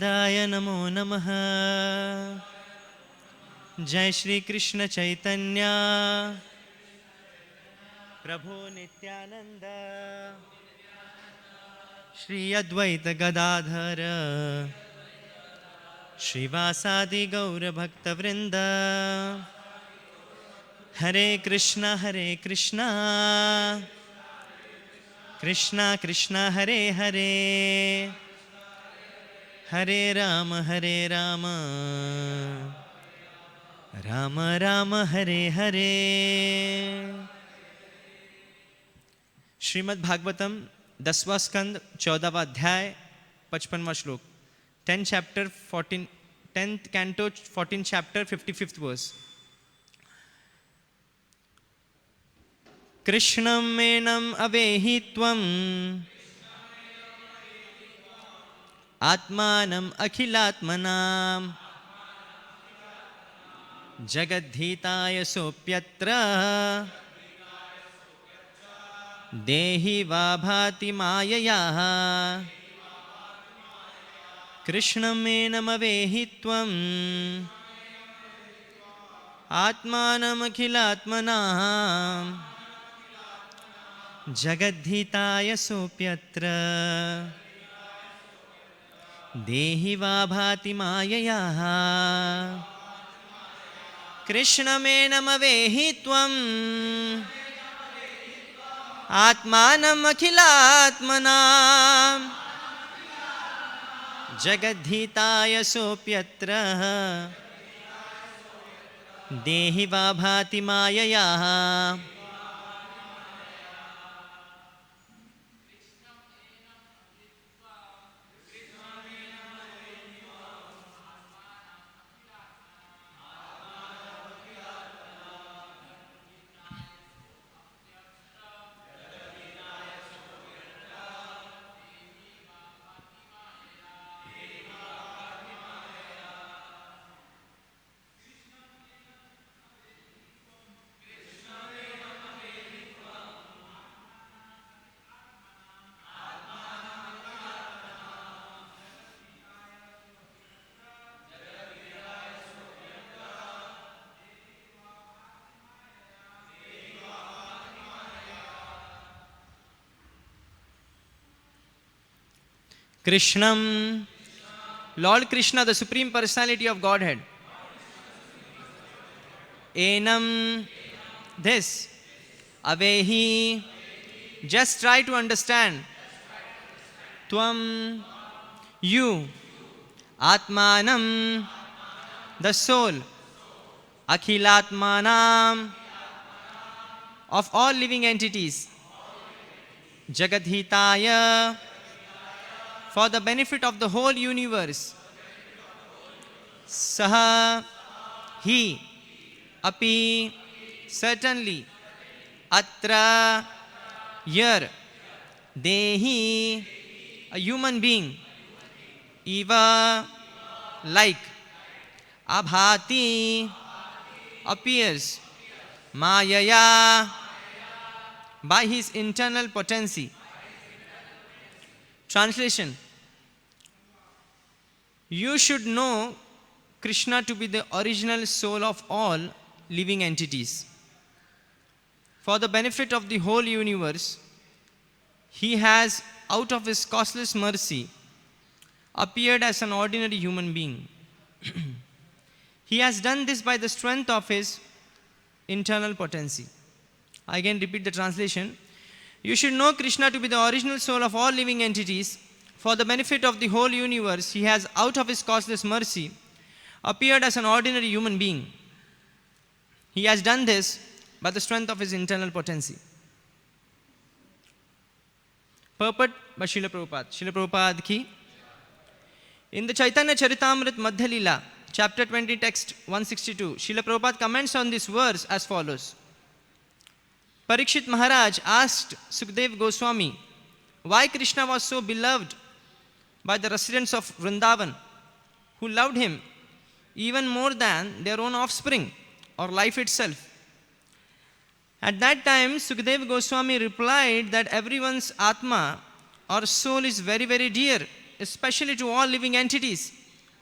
दाय नमो नमः। जय श्री कृष्ण चैतन्य प्रभु नित्यानंद श्री अद्वैत गदाधर श्रीवासादि गौर भक्त वृंद। हरे कृष्णा कृष्णा कृष्णा हरे हरे, हरे राम राम राम हरे हरे। श्रीमद् भागवतम 10वां स्कंद 14वां अध्याय 55वां श्लोक। 10th chapter 14, 10th canto 14th chapter 55th verse। कृष्णं मेनम् अवेहि त्वम् आत्मानम् अखिलात्मनाम् जगद्धीताय सोऽप्यत्र देहि वा भाति मायया। कृष्णमेनमवेहि त्वम् आत्मानमखिलात्मनाम् जगद्धीताय सोऽप्यत्र देहि वा भाति मायया। कृष्णमेनमवेहि त्वम् आत्मानमखिलात्मनाम् जगद्धीताय सोऽप्यत्र देहि वा भाति मायया। Krishnam, Lord Krishna, the Supreme Personality of Godhead. Enam, this. Avehi, just try to understand. Tvam, you. Atmanam, the soul. Akhilatmanam, of all living entities. Jagadhitaya, for the benefit of the whole universe. Saha, he, api, certainly, atra, here, dehi, a human being, eva, like, abhati, appears, mayaya, by his internal potency. Translation: you should know Krishna to be the original soul of all living entities. For the benefit of the whole universe, he has, out of his causeless mercy, appeared as an ordinary human being. He has done this by the strength of his internal potency. I again repeat the translation. You should know Krishna to be the original soul of all living entities. For the benefit of the whole universe, he has, out of his causeless mercy, appeared as an ordinary human being. He has done this by the strength of his internal potency. Purport by Srila Prabhupada. Srila Prabhupada ki. In the Chaitanya Charitamrita Madhya Leela, chapter 20, text 162, Srila Prabhupada comments on this verse as follows. Parikshit Maharaj asked Sukdev Goswami why Krishna was so beloved by the residents of Vrindavan, who loved him even more than their own offspring or life itself. At that time, Sukdev Goswami replied that everyone's Atma or soul is very, very dear, especially to all living entities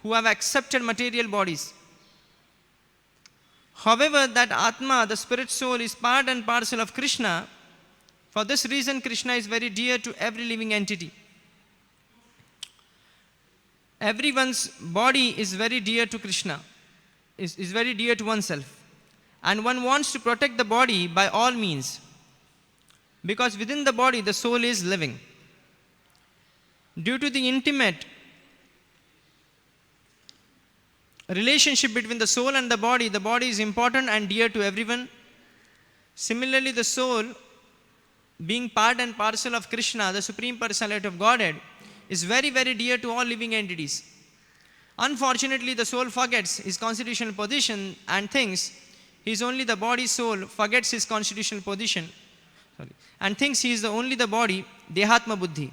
who have accepted material bodies. However, that Atma, the spirit soul, is part and parcel of Krishna. For this reason, Krishna is very dear to every living entity. Everyone's body is very dear to Krishna, is very dear to oneself. And one wants to protect the body by all means, because within the body the soul is living. Due to the intimate relationship between the soul and the body is important and dear to everyone. Similarly, the soul, being part and parcel of Krishna, the Supreme Personality of Godhead, is very, very dear to all living entities. Unfortunately, the soul forgets his constitutional position and thinks he is only the body. Soul forgets his constitutional position and thinks he is only the body, Dehatma Buddhi.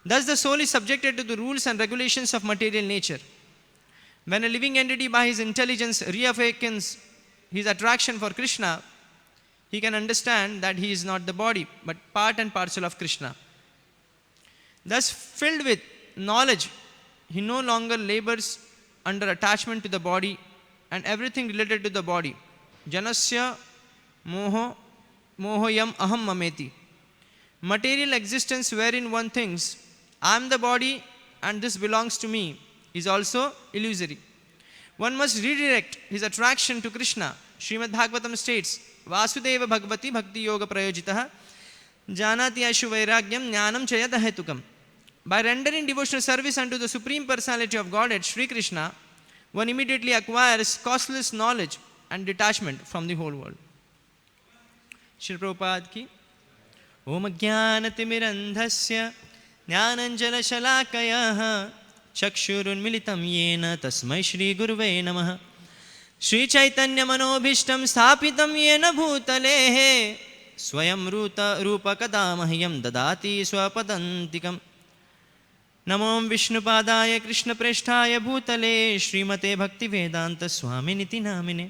Thus, the soul is subjected to the rules and regulations of material nature. When a living entity by his intelligence reawakens his attraction for Krishna, he can understand that he is not the body, but part and parcel of Krishna. Thus, filled with knowledge, he no longer labors under attachment to the body and everything related to the body. Janasya mohoyam aham mameti. Material existence wherein one thinks, I am the body and this belongs to me, is also illusory. One must redirect his attraction to Krishna. Srimad Bhagavatam states, Vasudeva Bhagavati Bhakti Yoga Prayojitaha Janati Ashu Vairagyam Jnanam Chayata Hetukam. By rendering devotional service unto the Supreme Personality of Godhead, Sri Krishna, one immediately acquires costless knowledge and detachment from the whole world. Shri Prabhupada ki Om Jnanatimirandhasya Jnananjala Shalakayah Chakshurunmilitam Yena Tasmai Shri Guruve Namaha Shri Chaitanya Manobhishtam Sthapitam Yena Bhutalehe Swayam Rupa Kadamahyam Dadati Swapadantikam Namom Vishnupadaya Krishna Presthaya Bhutale Srimate Bhakti Vedanta Swami Niti Namine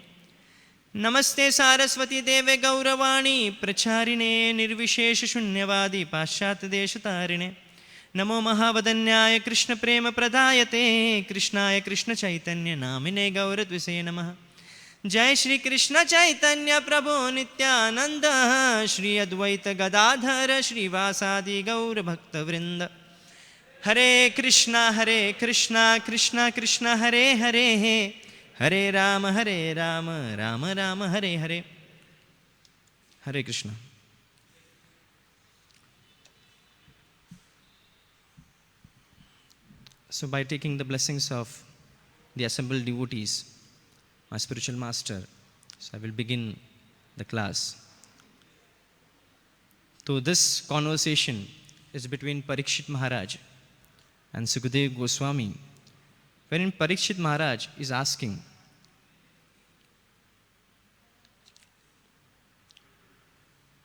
Namaste Saraswati Deve Gauravani Pracharine Nirvishesha Shunyavadi Pashat Deshatarine Namo Mahavadanyaya Krishna Prema Pradayate Krishnaya Krishna Chaitanya Namine Gauradvise Namaha Jai Shri Krishna Chaitanya Prabhu Nityananda Shri Advaita Gadadhara Shri Vasadi Gaura Bhakta Vrinda Hare Krishna Krishna Krishna Hare Hare Hare Rama Rama Rama Hare Hare Hare Krishna. So by taking the blessings of the assembled devotees, my spiritual master, so I will begin the class. So this conversation is between Parikshit Maharaj and Sukadeva Goswami, wherein Parikshit Maharaj is asking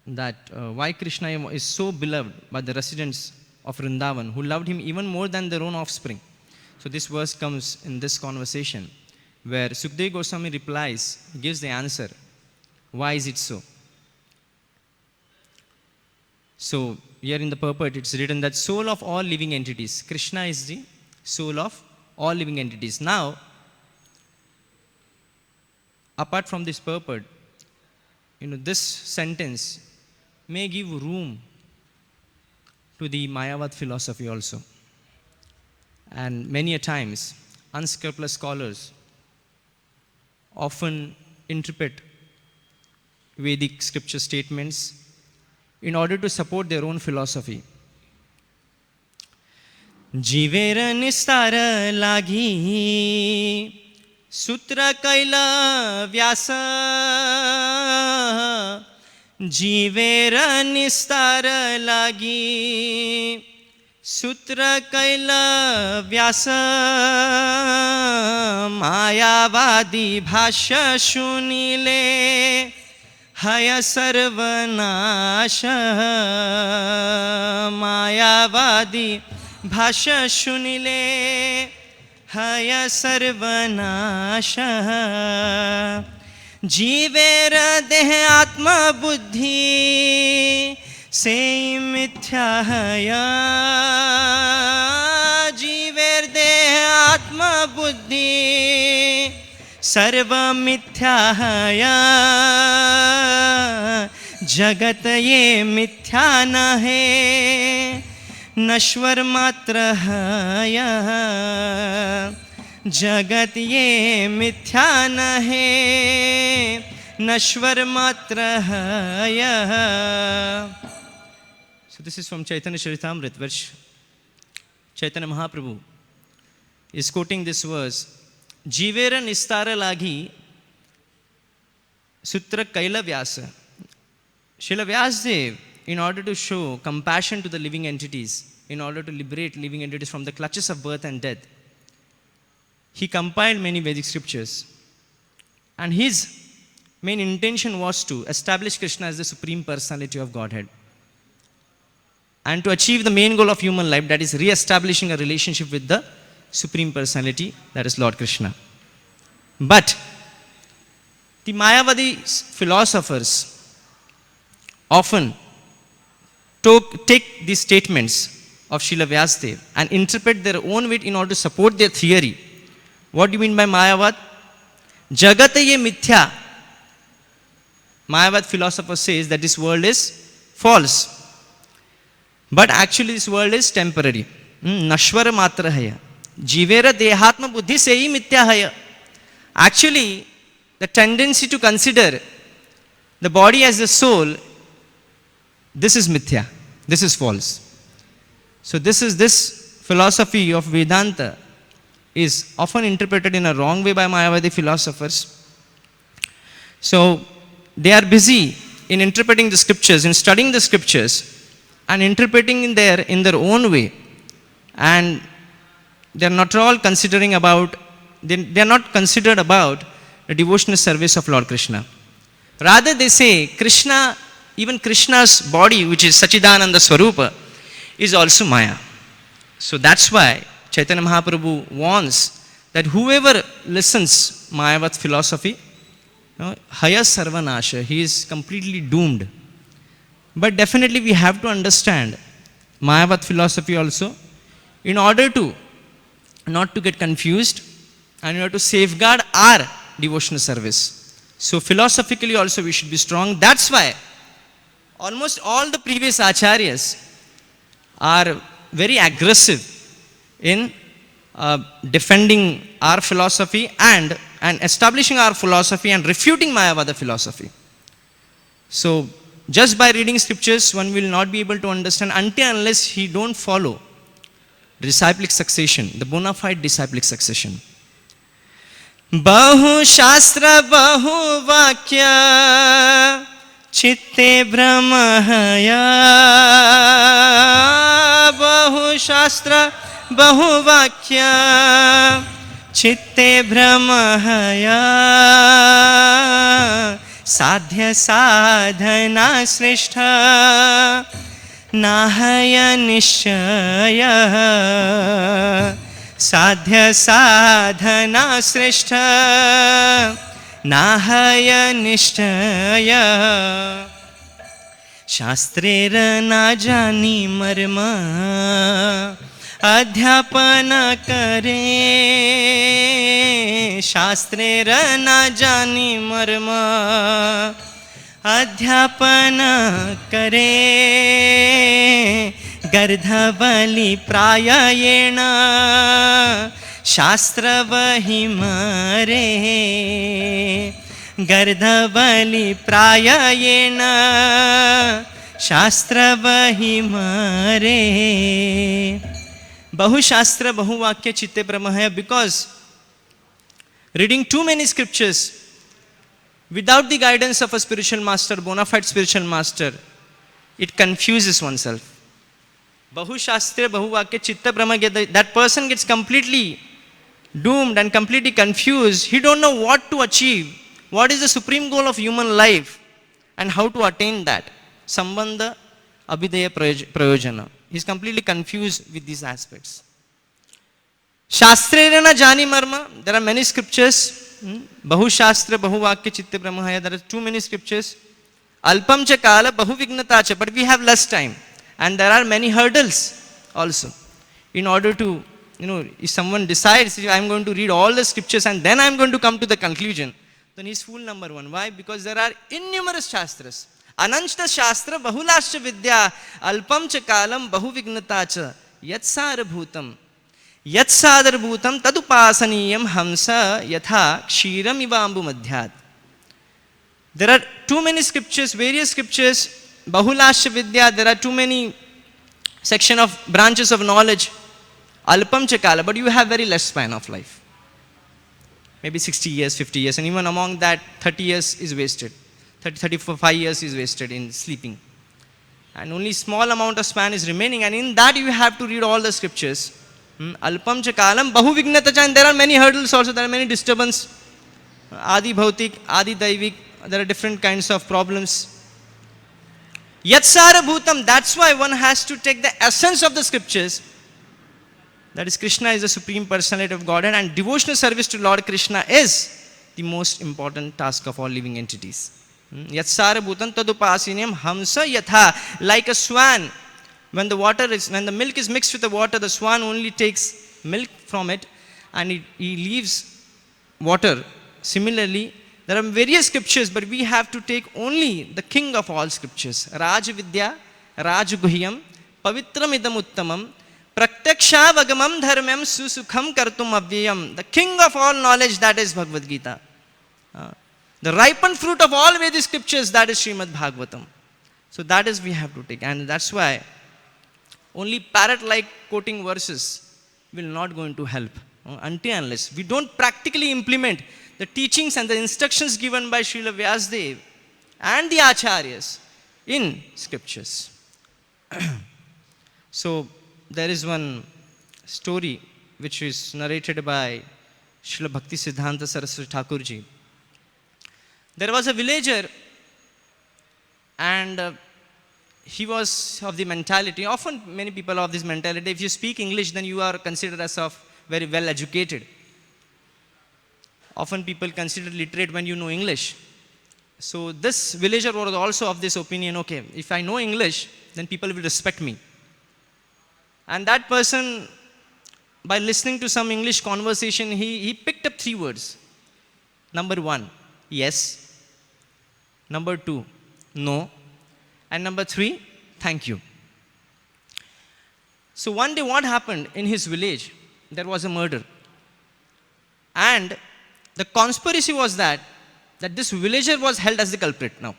that why Krishna is so beloved by the residents of Vrindavan, who loved him even more than their own offspring. So this verse comes in this conversation, where Sukadeva Goswami replies, gives the answer, why is it so? So here in the purport it's written that soul of all living entities, Krishna is the soul of all living entities. Now, apart from this purport, this sentence may give room to the Mayavad philosophy also. And many a times, unscrupulous scholars often interpret Vedic scripture statements in order to support their own philosophy. Jivera nistara lagi sutra kaila vyasa Jivera nistara lagi Sutra kaila vyasa Mayavadi bhasha shunile Haya sarvanasha Mayavadi bhasha shunile Haya sarvanasha Jivera deh atma buddhi Se mithya haya बुद्धि सर्व मिथ्या है, जगत ये मिथ्या न है, नश्वर मात्र है, जगत ये मिथ्या न है, नश्वर मात्र है. So this is from Chaitanya Charitamrita, which Chaitanya Mahaprabhu is quoting this verse. Jivera nistara lagi sutra kaila vyasa. Srila Vyasadeva, in order to show compassion to the living entities, in order to liberate living entities from the clutches of birth and death, he compiled many Vedic scriptures. And his main intention was to establish Krishna as the Supreme Personality of Godhead, and to achieve the main goal of human life, that is re-establishing a relationship with the Supreme Personality, that is Lord Krishna. But the Mayavadi philosophers often take these statements of Srila Vyasadeva and interpret their own way in order to support their theory. What do you mean by Mayavad? Jagata ye mithya. Mayavad philosopher says that this world is false. But actually this world is temporary. Nashvara matra hai. Jivera dehatma buddhi se hi mithya hai. Actually, the tendency to consider the body as the soul, this is mithya. This is false. So this philosophy of Vedanta is often interpreted in a wrong way by Mayavadi philosophers. So they are busy in interpreting the scriptures, in studying the scriptures, and interpreting in their own way, and they are not all considering about, they are not considered about the devotional service of Lord Krishna. Rather they say Krishna, even Krishna's body, which is Sachidananda Swarupa, is also Maya. So that's why Chaitanya Mahaprabhu warns that whoever listens Mayavad philosophy, Haya Sarvanasha, he is completely doomed. But definitely we have to understand Mayavad philosophy also, in order to not to get confused, and in order to safeguard our devotional service. So philosophically also we should be strong. That's why almost all the previous acharyas are very aggressive in defending our philosophy and establishing our philosophy and refuting Mayavada philosophy. So just by reading scriptures one will not be able to understand until unless he don't follow disciplic succession, the bona fide disciplic succession. Bahu shastra bahu vakya chitte brahmaya. Bahu shastra bahu vakya chitte brahmaya. Sadhya sadhana srishtha nahaya nishaya. Sadhya sadhana srishtha nahaya nishaya. Shastrera na jani marma अध्यापन करे. शास्त्रेर न जानी मर्म अध्यापन करे. गर्धबलि प्रायेण शास्त्र वही मरे. गर्धबलि प्रायेण शास्त्र वही मरे. Bahusastra Bahuvakya Chitte Brahmaya, because reading too many scriptures without the guidance of a spiritual master, bona fide spiritual master, it confuses oneself. Bahusastra Bahuvakya Chitta Brahmaya, that person gets completely doomed and completely confused. He don't know what to achieve, what is the supreme goal of human life, and how to attain that. Sambandha Abhidaya Prayojana. He is completely confused with these aspects. Shastrena jani marma. There are many scriptures. Bahu shastra, bahu vakya chitte brahmaya. There are too many scriptures. Alpam cha kala, bahu vignata cha. But we have less time. And there are many hurdles also in order to if someone decides, I'm going to read all the scriptures and then I'm going to come to the conclusion, then he's fool number one. Why? Because there are innumerous shastras. Ananchta shastra bahulascha vidya alpam cha kalam bahuvignata cha yatsara bhutam yatsadar bhutam tadupasaniyam hamsa yatha kshiram ivambu madhyat. There are too many scriptures, various scriptures, bahulascha vidya, there are too many section of branches of knowledge, alpam cha kala, but you have very less span of life. Maybe 60 years, 50 years, and even among that, 30 years is wasted. 35 years is wasted in sleeping. And only small amount of span is remaining, and in that you have to read all the scriptures. Alpam cha kalam, bahu vignata cha, and there are many hurdles also, there are many disturbance. Adi bhautik, adi daivik, there are different kinds of problems. Yatsara bhutam, that's why one has to take the essence of the scriptures. That is, Krishna is the Supreme Personality of Godhead, and devotional service to Lord Krishna is the most important task of all living entities. Yatsara bhutam tadupasinyam hamsa yatha, like a swan. When the milk is mixed with the water, the swan only takes milk from it and he leaves water. Similarly, there are various scriptures, but we have to take only the king of all scriptures. Raj Vidya, Raj Guhyam, Pavitram idam uttamam, Praktaksha vagamam dharmam susukham kartum avyayam. The king of all knowledge, that is Bhagavad Gita. The ripened fruit of all Vedic scriptures, that is Srimad Bhagavatam. So that is we have to take. And that's why only parrot-like quoting verses will not going to help. Until unless we don't practically implement the teachings and the instructions given by Srila Vyasadeva and the Acharyas in scriptures. So there is one story which is narrated by Srila Bhakti Siddhanta Saraswati Thakurji. There was a villager, and he was of the mentality, often many people of this mentality, if you speak English, then you are considered as of very well educated. Often people consider literate when you know English. So this villager was also of this opinion, okay, if I know English, then people will respect me. And that person, by listening to some English conversation, he picked up 3 words. Number 1, yes. Number 2, no. And number 3, thank you. So one day what happened in his village, there was a murder. And the conspiracy was that this villager was held as the culprit now.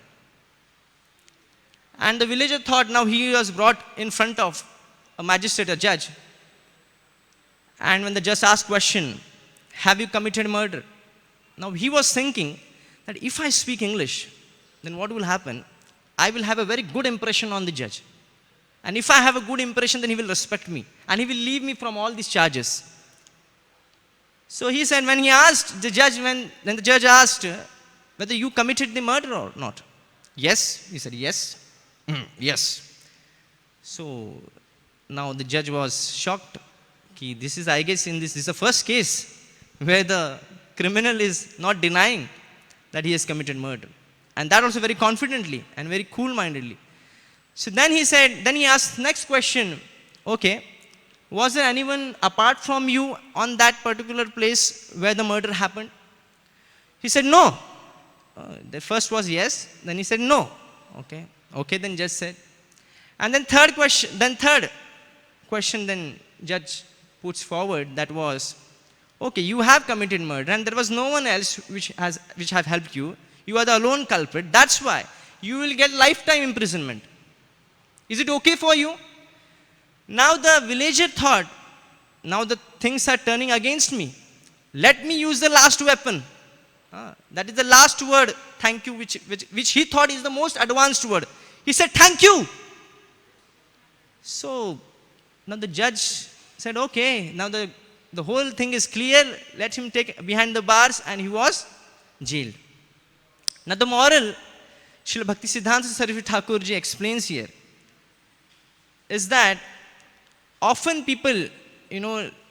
And the villager thought now he was brought in front of a magistrate, a judge. And when the judge asked question, have you committed murder? Now he was thinking that if I speak English, then what will happen? I will have a very good impression on the judge. And if I have a good impression, then he will respect me. And he will leave me from all these charges. So he said, when he asked the judge, when the judge asked whether you committed the murder or not. Yes, he said, yes. Yes. So now the judge was shocked. This is, I guess, this is the first case where the criminal is not denying that he has committed murder. And that also very confidently and very cool-mindedly. So then he asked next question, okay, was there anyone apart from you on that particular place where the murder happened? He said, no. The first was yes, then he said no. Okay, then judge said. And then third question, then judge puts forward, that was, okay, you have committed murder and there was no one else which have helped you. You are the alone culprit. That's why you will get lifetime imprisonment. Is it okay for you? Now the villager thought, now the things are turning against me. Let me use the last weapon. That is the last word, thank you, which he thought is the most advanced word. He said, thank you. So now the judge said, okay, now the whole thing is clear. Let him take behind the bars, and he was jailed. Now the moral, Srila Bhakti Siddhanta Saraswati Thakurji explains here, is that often people,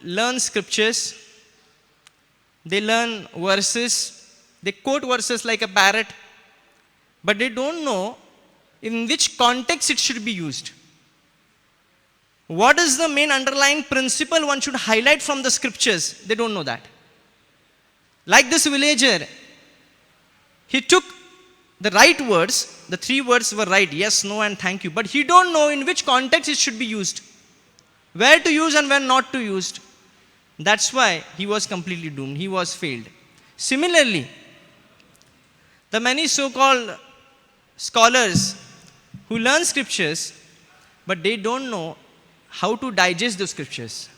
learn scriptures, they learn verses, they quote verses like a parrot, but they don't know in which context it should be used. What is the main underlying principle one should highlight from the scriptures? They don't know that. Like this villager, he took the right words, the 3 words were right, yes, no, and thank you. But he don't know in which context it should be used. Where to use and where not to use. That's why he was completely doomed. He was failed. Similarly, the many so-called scholars who learn scriptures, but they don't know how to digest the scriptures.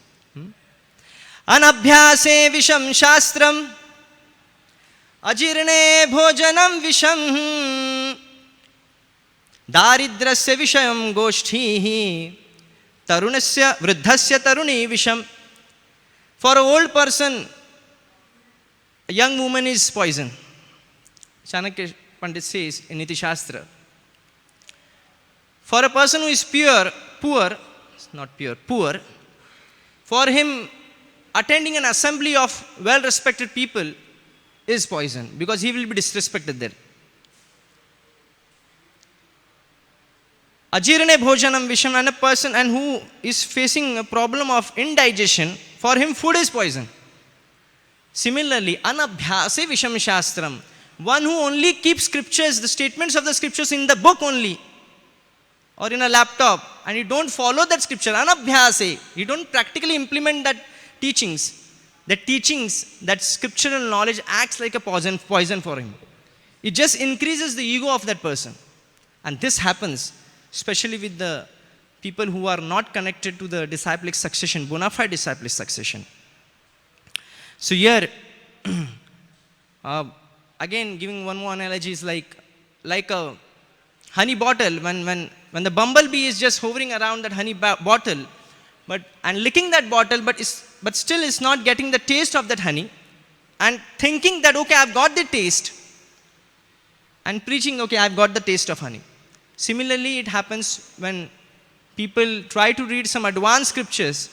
Anabhyase visham shastram ajirne bhojanam visham daridrasya vishayam goshtihi tarunasya vruddhasya taruni visham. For an old person, a young woman is poison. Chanakya Pandit says in Niti Shastra. For a person who is poor, for him attending an assembly of well-respected people is poison, because he will be disrespected there. Ajirane bhojanam visham, and a person and who is facing a problem of indigestion, for him food is poison. Similarly, anabhyase visham shastram, one who only keeps scriptures, the statements of the scriptures in the book only, or in a laptop, and you don't follow that scripture, anabhyase, you don't practically implement that teachings, that scriptural knowledge acts like a poison for him. It just increases the ego of that person. And this happens especially with the people who are not connected to the disciplic succession, bona fide disciplic succession. So here, again giving one more analogy is like a honey bottle. When the bumblebee is just hovering around that honey bottle, and licking that bottle, but still is not getting the taste of that honey, and thinking that, okay, I've got the taste, and preaching, okay, I've got the taste of honey. Similarly, it happens when people try to read some advanced scriptures.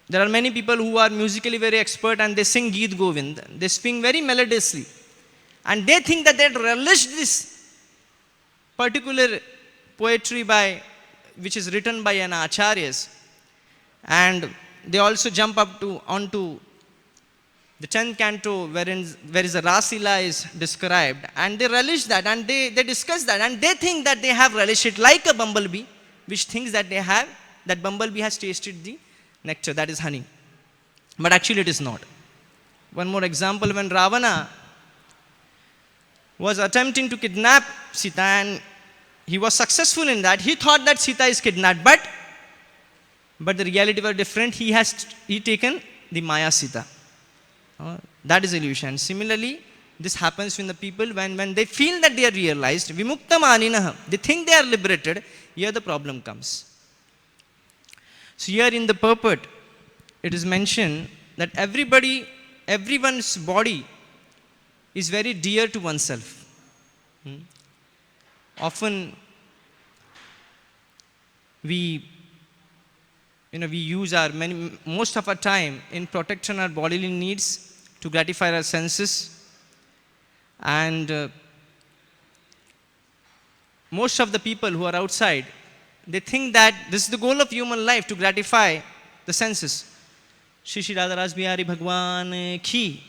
There are many people who are musically very expert and they sing Geet Govind. They sing very melodiously. And they think that they relished this particular poetry which is written by an acharyas. And they also jump onto the 10th canto where is a Rasila is described, and they relish that, and they discuss that, and they think that they have relished it like a bumblebee, which thinks that that bumblebee has tasted the nectar, that is honey. But actually it is not. One more example, when Ravana was attempting to kidnap Sita, and he was successful in that, he thought that Sita is kidnapped, but the reality was different. He taken the Maya Sita. That is illusion. Similarly, this happens when the people, when they feel that they are realized, vimukta maninah, they think they are liberated, here the problem comes. So here in the purport, it is mentioned that everyone's body is very dear to oneself. Often we use most of our time in protecting our bodily needs to gratify our senses, and most of the people who are outside, they think that this is the goal of human life, to gratify the senses. Shri Shri Radha Ras Bihari Bhagwan ki,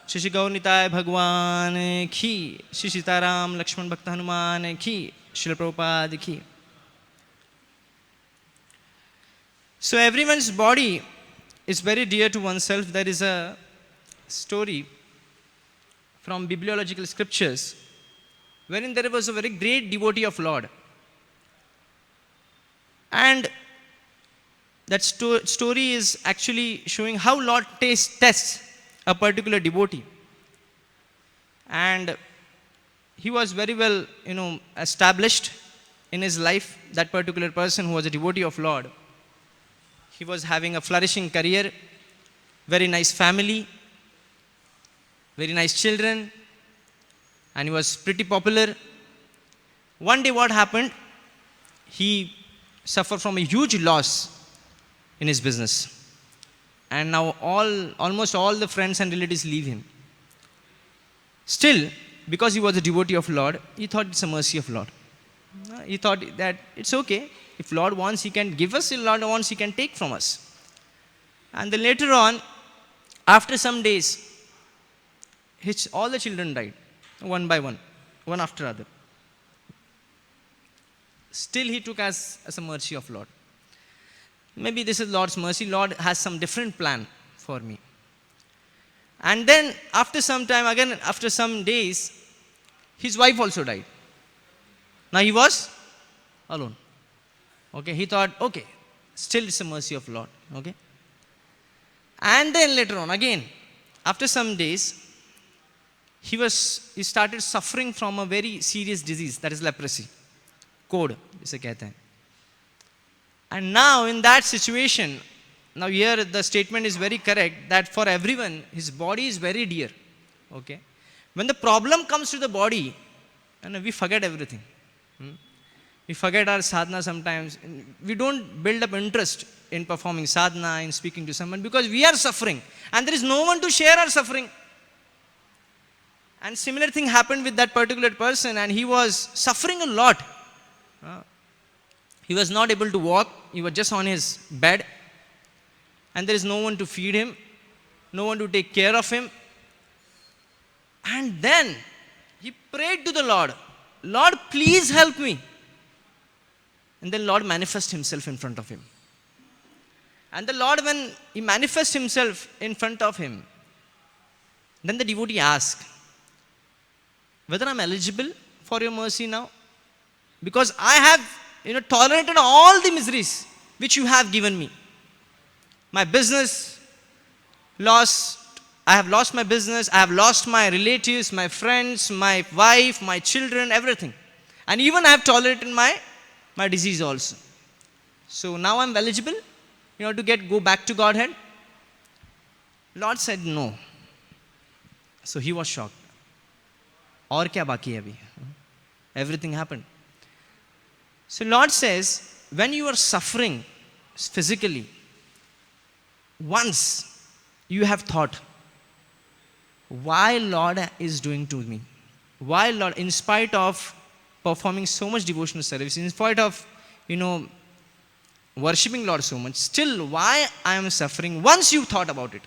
Shri Shri Gaur Nitai Bhagwan ki, Shri Sitaram Lakshman Bhakta Hanuman ki, Srila Prabhupada ki. So everyone's body is very dear to oneself. There is a story from bibliological scriptures wherein there was a very great devotee of Lord. And that story is actually showing how Lord tests a particular devotee. And he was very well, established in his life, that particular person who was a devotee of Lord. He was having a flourishing career, very nice family, very nice children, and he was pretty popular. One day what happened? He suffered from a huge loss in his business. And now almost all the friends and relatives leave him. Still, because he was a devotee of Lord, he thought it's a mercy of Lord. He thought that it's okay. If Lord wants, He can give us. If Lord wants, He can take from us. And then later on, after some days, all the children died, one by one after other. Still He took as a mercy of Lord. Maybe this is Lord's mercy. Lord has some different plan for me. And then after some time, again after some days, his wife also died. Now he was alone. Okay, he thought, okay, still it's a mercy of Lord. Okay. And then later on, again, after some days, he started suffering from a very serious disease, that is leprosy. Code, जिसे कहते हैं. And now in that situation, now here the statement is very correct that for everyone, his body is very dear. Okay. When the problem comes to the body, we forget everything. We forget our sadhana sometimes. We don't build up interest in performing sadhana, in speaking to someone, because we are suffering and there is no one to share our suffering. And similar thing happened with that particular person, and he was suffering a lot. He was not able to walk. He was just on his bed, and there is no one to feed him, no one to take care of him. And then he prayed to the Lord, Lord, please help me. And then Lord manifests himself in front of him. And the Lord, when he manifests himself in front of him, then the devotee asked, whether I'm eligible for your mercy now? Because I have tolerated all the miseries which you have given me. My business lost, I have lost my business, I have lost my relatives, my friends, my wife, my children, everything. And even I have tolerated my disease also. So now I'm eligible, to go back to Godhead. Lord said no. So he was shocked. और क्या बाकी है अभी? Everything happened. So Lord says, when you are suffering physically, once you have thought, why Lord is doing to me? Why Lord, in spite of performing so much devotional service, in spite of, worshipping Lord so much, still why I am suffering? Once you thought about it.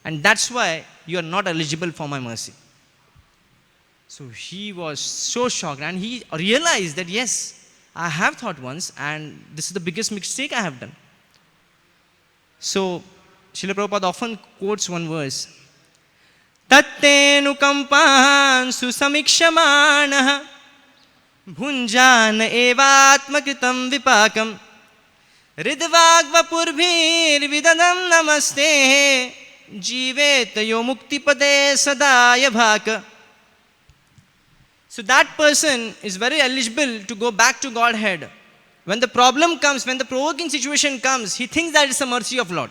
And that's why you are not eligible for my mercy. So he was so shocked, and he realized that yes, I have thought once, and this is the biggest mistake I have done. So Srila Prabhupada often quotes one verse. Tattenukampan susamikshamaanah bhunjan evatmakritam vipakam ridvagvapurvir vidadam namaste jivetayo muktipade sadaya bhaka. So that person is very eligible to go back to Godhead. When the problem comes, when the provoking situation comes, he thinks that it's a mercy of Lord,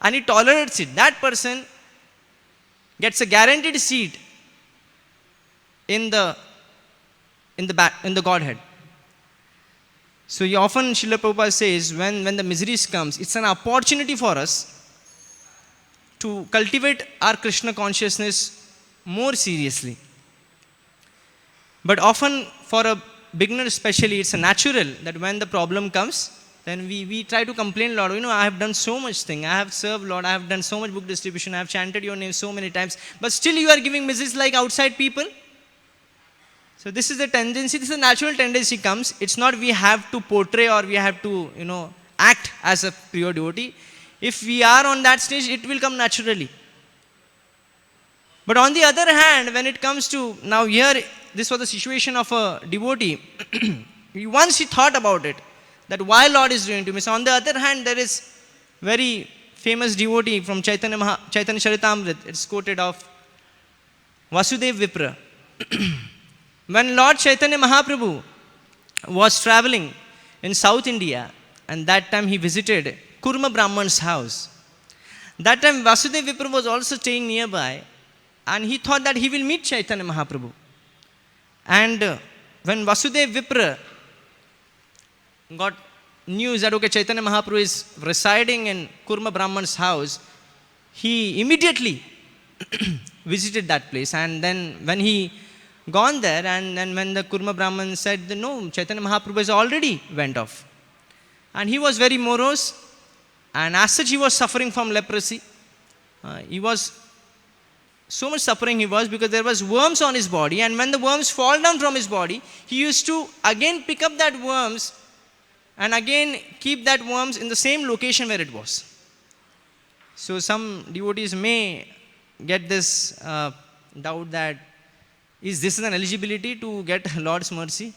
and he tolerates it. That person gets a guaranteed seat in the Godhead. So often Srila Prabhupada says, when the miseries comes, it's an opportunity for us to cultivate our Krishna consciousness more seriously. But often for a beginner especially, it's a natural that when the problem comes, then we try to complain, Lord, I have done so much thing. I have served, Lord. I have done so much book distribution. I have chanted your name so many times. But still you are giving miseries like outside people. So this is the tendency. This is a natural tendency comes. It's not we have to portray or we have to, act as a pure devotee. If we are on that stage, it will come naturally. But on the other hand, when it comes to, now here, this was the situation of a devotee. Once he thought about it, that why Lord is doing to me. So on the other hand, there is very famous devotee from Chaitanya Charitamrita. It's quoted of Vasudev Vipra. When Lord Chaitanya Mahaprabhu was traveling in South India, and that time he visited Kurma Brahman's house. That time Vasudev Vipra was also staying nearby, and he thought that he will meet Chaitanya Mahaprabhu. And when Vasudev Vipra got news that Chaitanya Mahaprabhu is residing in Kurma Brahman's house, he immediately visited that place. And then when he gone there, and then when the Kurma Brahman said, no, Chaitanya Mahaprabhu has already went off. And he was very morose, and as such he was suffering from leprosy. He was so much suffering he was, because there was worms on his body, and when the worms fall down from his body, he used to again pick up that worms and again keep that worms in the same location where it was. So some devotees may get this doubt that is this an eligibility to get Lord's mercy?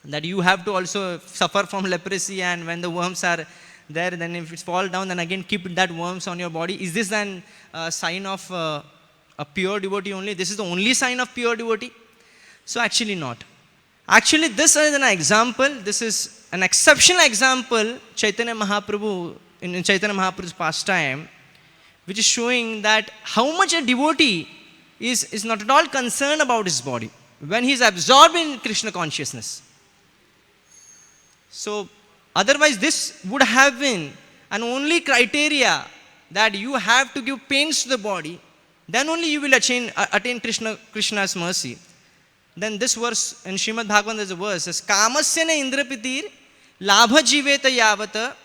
That you have to also suffer from leprosy, and when the worms are there, then if it fall down, then again keep that worms on your body. Is this an sign of a pure devotee only? This is the only sign of pure devotee? So actually not. Actually this is an example, this is an exceptional example, Chaitanya Mahaprabhu, in Chaitanya Mahaprabhu's pastime, which is showing that how much a devotee is not at all concerned about his body when he is absorbed in Krishna consciousness. So otherwise this would have been an only criteria that you have to give pains to the body, then only you will attain Krishna's mercy. Then this verse in Srimad Bhagavatam, there's a verse says, Kamasya na indrapitir labha jiveta yavata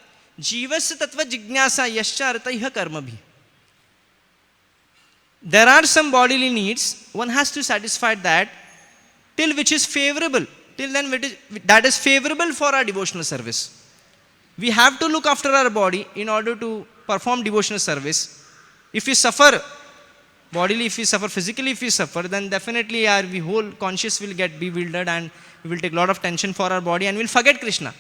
jivasya tattva jignasa yascha artaiha karmabhi. There are some bodily needs, one has to satisfy that till which is favorable, till then that is favorable for our devotional service. We have to look after our body in order to perform devotional service. If we suffer bodily, if we suffer physically, if we suffer, then definitely our whole conscious will get bewildered, and we will take a lot of tension for our body and we'll forget Krishna.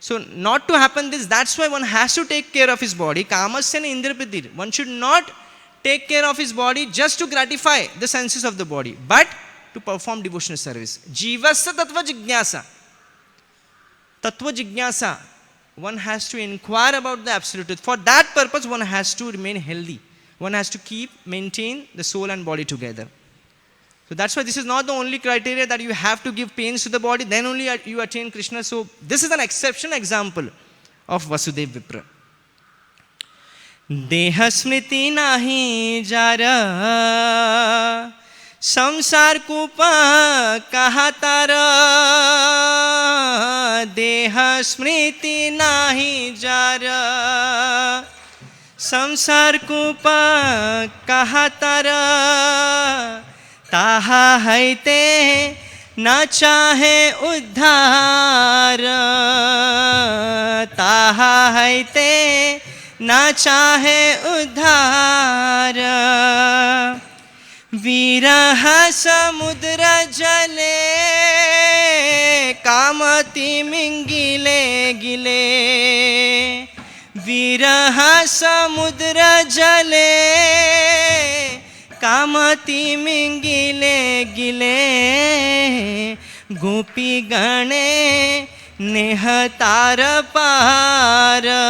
So not to happen this, that's why one has to take care of his body. Kamasya na indrapitir. One should not take care of his body just to gratify the senses of the body, but to perform devotional service. Jivasya tattva jignasa. Tattva jignasa. One has to inquire about the absolute truth. For that purpose, one has to remain healthy. One has to maintain the soul and body together. So that's why this is not the only criteria that you have to give pains to the body, then only you attain Krishna. So this is an exceptional example of Vasudev Vipra. Deha smriti nahi jara, samsar kupa kaha tara. Deha smriti nahi jara, samsar kupa kaha tara. Taha haite na chahe uddhar. Taha haite na chahe uddhar. Viraha samudra jale kamati mingile gile. Viraha samudra jale kamati mingile gile. Gopi gane nehatar para.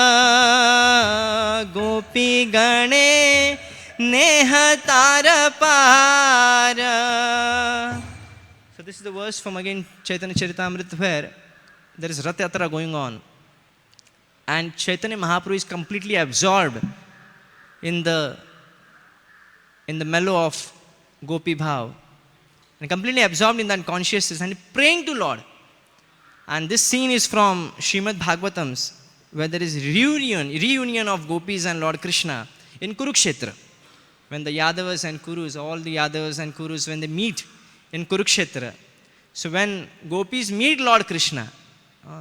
Gopi gane nehatar para. So this is the verse from again Chaitanya Charitamrita, where there is Rath Yatra going on, and Chaitanya Mahaprabhu is completely absorbed in the mellow of Gopi Bhav, and completely absorbed in that consciousness and praying to Lord. And this scene is from Srimad Bhagavatams, where there is reunion of Gopis and Lord Krishna in Kurukshetra. When the Yadavas and Kurus, all the Yadavas and Kurus, when they meet in Kurukshetra. So when Gopis meet Lord Krishna,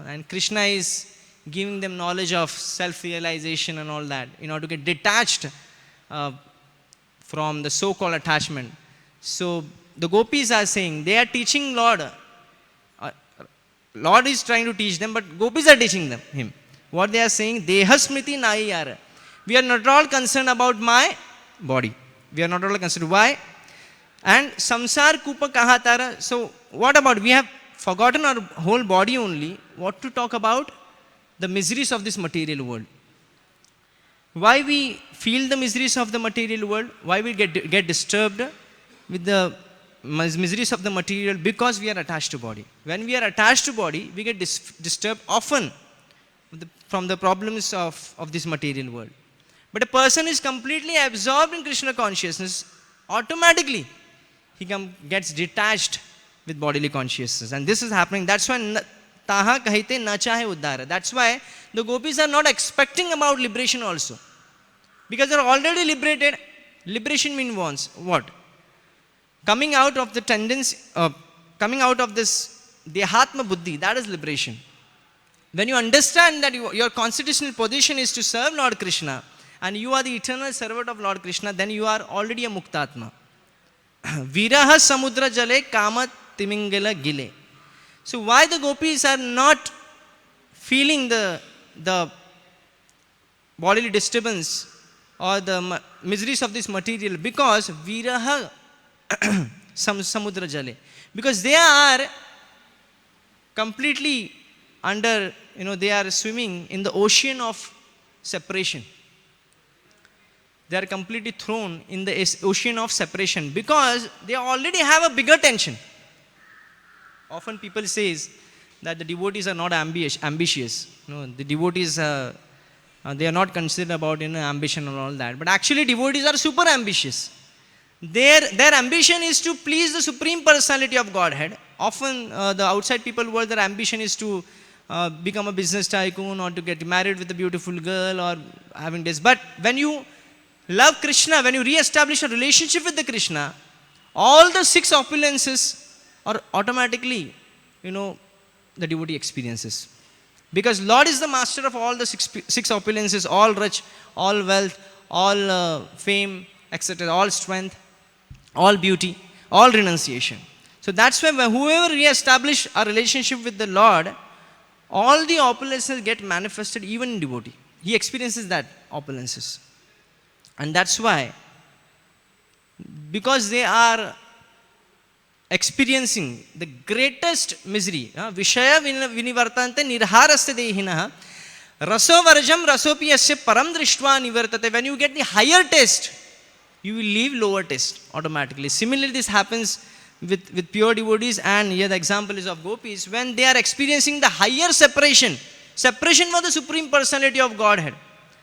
and Krishna is giving them knowledge of self-realization and all that, in order to get detached from the so-called attachment. So the Gopis are saying, they are teaching Lord. Lord is trying to teach them, but Gopis are teaching him. What they are saying, Deha smriti nahi yara. We are not at all concerned about my body. We are not at all concerned. Why? And samsar kupa kaha tara. So what about, we have forgotten our whole body only. What to talk about? The miseries of this material world. Why we feel the miseries of the material world? Why we get disturbed with the miseries of the material? Because we are attached to body. When we are attached to body, we get disturbed often from the problems of this material world. But a person is completely absorbed in Krishna consciousness, automatically he gets detached with bodily consciousness. And this is happening. That's why taha kahite na chahe uddhara. That's why the gopis are not expecting about liberation also. Because they are already liberated. Liberation means what? Coming out of the tendency, coming out of this dehatma buddhi, that is liberation. When you understand that your constitutional position is to serve Lord Krishna, and you are the eternal servant of Lord Krishna, then you are already a muktatma. Viraha samudra jale kama timingala gile. So why the gopis are not feeling the bodily disturbance or the miseries of this material? Because viraha samudra jale. Because they are completely under, they are swimming in the ocean of separation. They are completely thrown in the ocean of separation because they already have a bigger tension. Often people say that the devotees are not ambitious. The devotees, they are not considered about ambition and all that. But actually devotees are super ambitious. Their ambition is to please the Supreme Personality of Godhead. Often the outside people were their ambition is to become a business tycoon or to get married with a beautiful girl or having this. But when you love Krishna, when you re-establish a relationship with the Krishna, all the 6 opulences are automatically, the devotee experiences. Because Lord is the master of all the six opulences, all rich, all wealth, all fame, etc., all strength, all beauty, all renunciation. So that's why whoever re-establish a relationship with the Lord, all the opulences get manifested even in devotee. He experiences that opulences. And that's why, because they are experiencing the greatest misery, Vishaya vinivartante nirharaste dehinaha, raso varjam rasopi asya param drishtva nivartate. When you get the higher taste, you will leave lower taste automatically. Similarly, this happens with pure devotees, and here the example is of gopis. When they are experiencing the higher separation for the Supreme Personality of Godhead,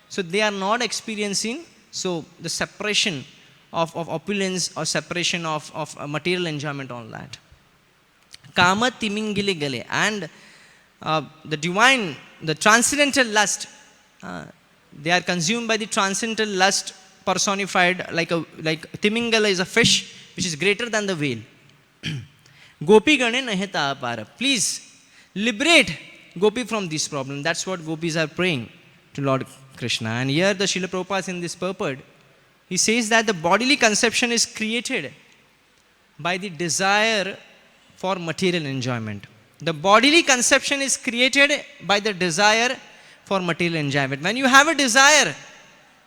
so they are not experiencing the separation of opulence or separation of material enjoyment, all that. Kama timingile gale. And the divine, the transcendental lust, they are consumed by the transcendental lust personified like Timingala is a fish which is greater than the whale. Gopi gane naheta apara. Please liberate Gopi from this problem. That's what gopis are praying to Lord Krishna. And here the Srila Prabhupada in this purport, he says that the bodily conception is created by the desire for material enjoyment. The bodily conception is created by the desire for material enjoyment. When you have a desire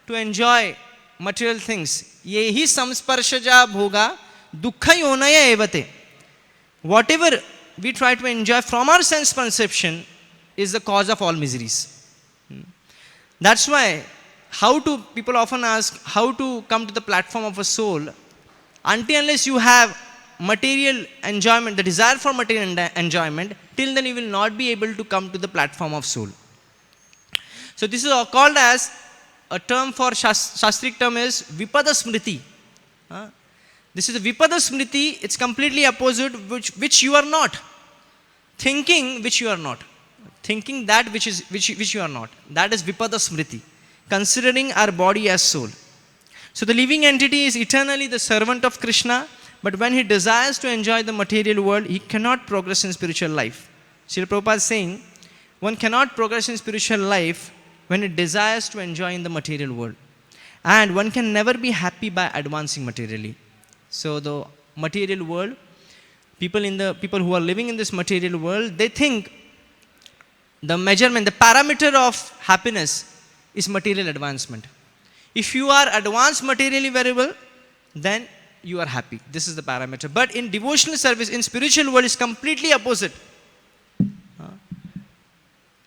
to enjoy material things, yehi samsparshaja bhoga dukkha yonaya evate. Whatever we try to enjoy from our sense perception is the cause of all miseries. That's why people often ask how to come to the platform of a soul. Until unless you have material enjoyment, the desire for material enjoyment, till then you will not be able to come to the platform of soul. So this is called as, a term for Shastric term is Vipada Smriti. This is the Vipada Smriti. It's completely opposite which you are not. Thinking which you are not. Thinking that which you are not. That is Vipada Smriti. Considering our body as soul. So the living entity is eternally the servant of Krishna, but when he desires to enjoy the material world, he cannot progress in spiritual life. Srila Prabhupada is saying, one cannot progress in spiritual life when it desires to enjoy in the material world. And one can never be happy by advancing materially. So the material world, people who are living in this material world, they think the measurement, the parameter of happiness is material advancement. If you are advanced materially very well, then you are happy. This is the parameter. But in devotional service, in spiritual world, is completely opposite.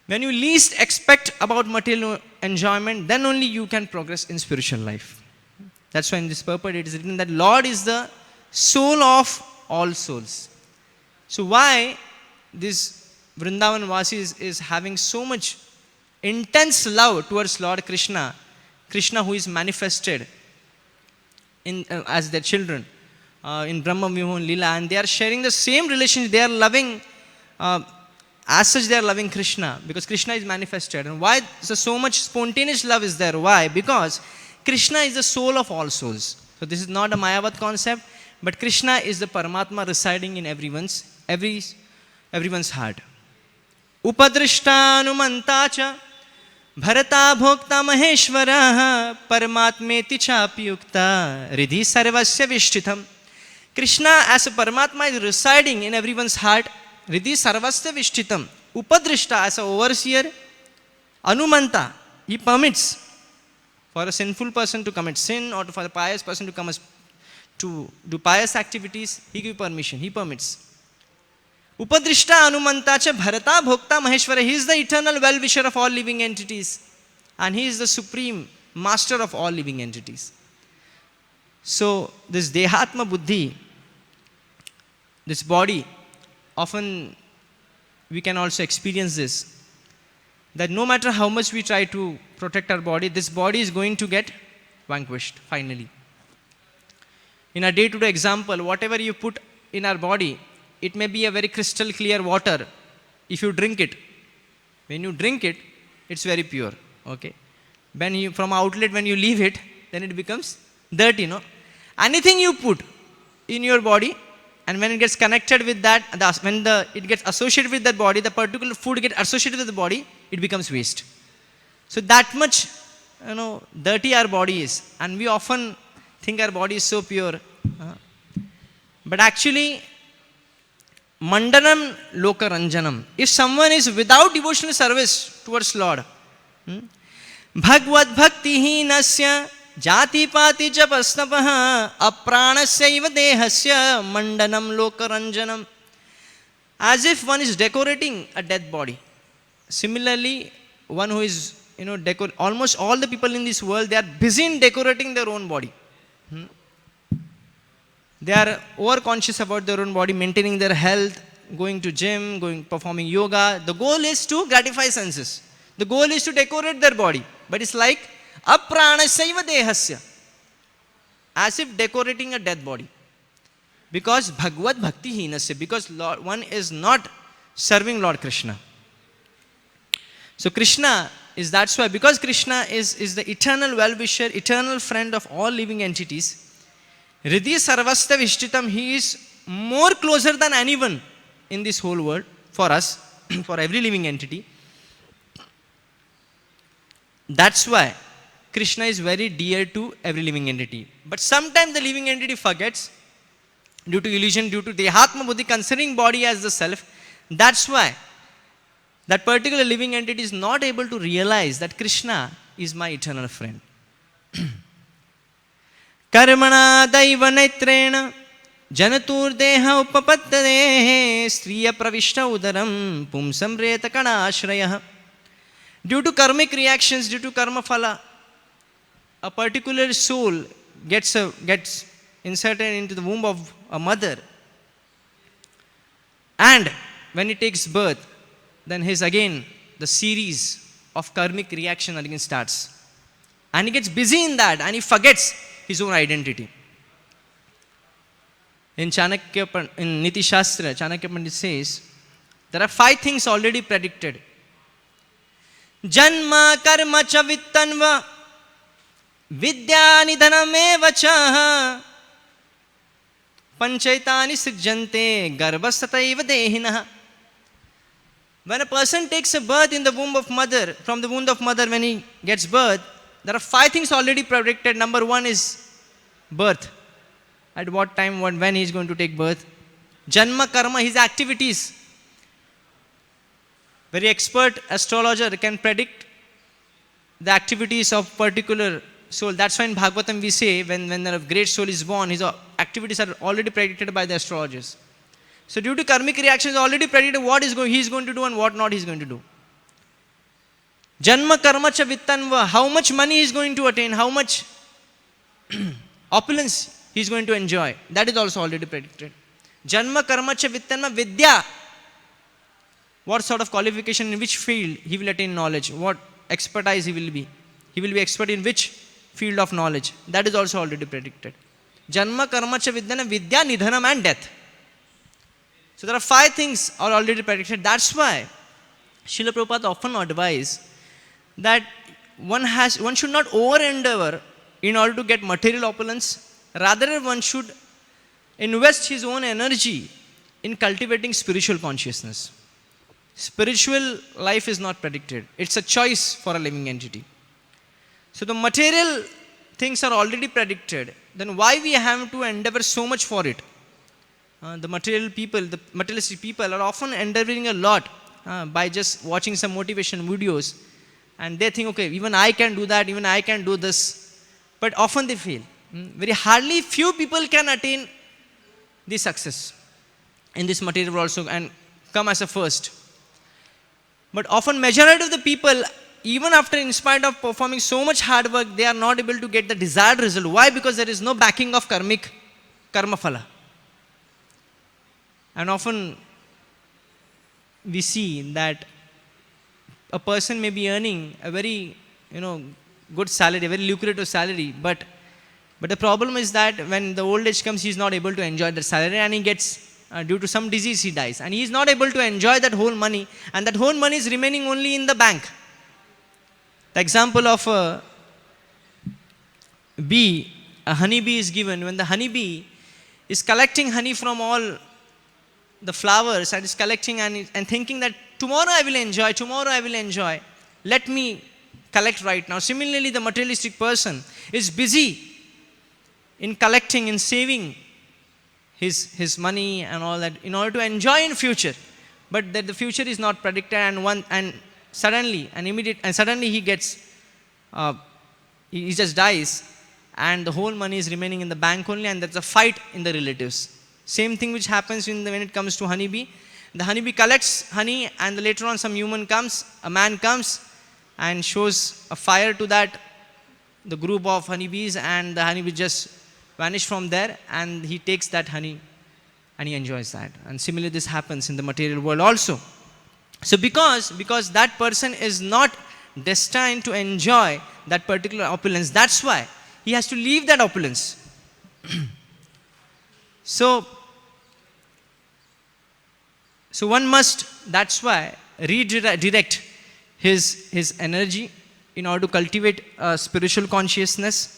When you least expect about material enjoyment, then only you can progress in spiritual life. That's why in this purport it is written that Lord is the soul of all souls. So why this Vrindavan Vasis is having so much intense love towards Lord Krishna, Krishna who is manifested as their children in Brahma Vimohan Lila, and they are sharing the same relationship. They are loving as such they are loving Krishna, because Krishna is manifested. And why so much spontaneous love is there? Why? Because Krishna is the soul of all souls. So this is not a Mayavad concept, but Krishna is the Paramatma residing in everyone's heart. Upadrishta cha Bharata bhokta maheshwara Paramatmeti chapyukta Ridhi sarvasya vishtitham. Krishna as a Paramatma is residing in everyone's heart. Ridhi sarvasya vishtitham. Upadrishta as a overseer. Anumanta, he permits for a sinful person to commit sin, or for a pious person to do pious activities. He gives permission, he permits. Upadrishta Anumanta cha Bharata bhokta maheshwara. He is the eternal well-wisher of all living entities, and he is the supreme master of all living entities. So this Dehatma Buddhi, this body, often we can also experience this, that no matter how much we try to protect our body, this body is going to get vanquished finally. In a day-to-day example, whatever you put in our body, it may be a very crystal clear water. If you drink it, when you drink it, it's very pure. Okay. When you, from outlet, when you leave it, then it becomes dirty. No? Anything you put in your body, and when it gets connected with that, it gets associated with that body, the particular food gets associated with the body, it becomes waste. So that much, dirty our body is, and we often think our body is so pure. But actually, Mandanam Loka Ranjanam. If someone is without devotional service towards Lord, Bhagavad Bhakti Nasya Jati Pati Japasnapaha Apranasya Iva Dehasya Mandanam Loka Ranjanam. As if one is decorating a dead body. Similarly, one who is, almost all the people in this world, they are busy in decorating their own body. They are over-conscious about their own body, maintaining their health, going to gym, performing yoga. The goal is to gratify senses. The goal is to decorate their body. But it's like apranasaiva dehasya, as if decorating a dead body. Because Bhagavad Bhakti Hinasya, because one is not serving Lord Krishna. So Krishna is, that's why, because Krishna is the eternal well-wisher, eternal friend of all living entities, Ridhi Sarvasya Vishtitam, he is more closer than anyone in this whole world for us, for every living entity. That's why Krishna is very dear to every living entity. But sometimes the living entity forgets, due to illusion, due to Dehatma Buddhi, considering body as the self. That's why that particular living entity is not able to realize that Krishna is my eternal friend. Karmana daiva netrena janatur deha upapattade striya pravishta udaram pumsam reta kana ashrayah. Due to karmic reactions, due to karma phala, a particular soul gets inserted into the womb of a mother, and when it takes birth, then the series of karmic reaction again starts, and he gets busy in that, and he forgets his own identity. In Niti Shastra, Chanakya Pandit says, there are 5 things already predicted. Janma karma cha vittanva vidya nidhanameva cha panchaitani srijante garbhasataiva dehinah. When a person takes a birth in the womb of mother, from the womb of mother, when he gets birth, there are 5 things already predicted. Number 1 is birth. At what time, when he is going to take birth. Janma karma, his activities. Very expert astrologer can predict the activities of particular soul. That's why in Bhagavatam we say, when a great soul is born, his activities are already predicted by the astrologers. So due to karmic reactions, already predicted what he is going to do and what not he is going to do. Janma karma cha vittanva, how much money he is going to attain, how much opulence he is going to enjoy. That is also already predicted. Janma karma cha vittanva vidya, what sort of qualification, in which field he will attain knowledge, what expertise he will be. He will be expert in which field of knowledge. That is also already predicted. Janma karma cha vidya nidhanam and death. So there are 5 things are already predicted. That's why Srila Prabhupada often advised that one should not over endeavor in order to get material opulence. Rather, one should invest his own energy in cultivating spiritual consciousness. Spiritual life is not predicted. It's a choice for a living entity. So the material things are already predicted. Then why we have to endeavor so much for it? The materialistic people are often endeavoring a lot by just watching some motivation videos, and they think, okay, even I can do that, even I can do this. But often they fail. Very hardly few people can attain the success in this material world also and come as a first. But often majority of the people, even after in spite of performing so much hard work, they are not able to get the desired result. Why? Because there is no backing of karma phala. And often we see that a person may be earning a very good salary, a very lucrative salary, but the problem is that when the old age comes, he is not able to enjoy that salary, and he gets due to some disease he dies, and he is not able to enjoy that whole money, and that whole money is remaining only in the bank. The example of a honeybee is given. When the honeybee is collecting honey from all the flowers and is collecting and thinking that tomorrow I will enjoy, let me collect right now. Similarly, the materialistic person is busy in collecting, in saving his money and all that in order to enjoy in future, but that the future is not predicted, and suddenly he gets he just dies, and the whole money is remaining in the bank only, and there's a fight in the relatives. Same thing which happens when it comes to honeybee. The honeybee collects honey, and later on a man comes and shows a fire to the group of honeybees, and the honeybee just vanish from there, and he takes that honey and he enjoys that. And similarly this happens in the material world also. So because that person is not destined to enjoy that particular opulence, that's why he has to leave that opulence. So one must, that's why, redirect his energy in order to cultivate spiritual consciousness.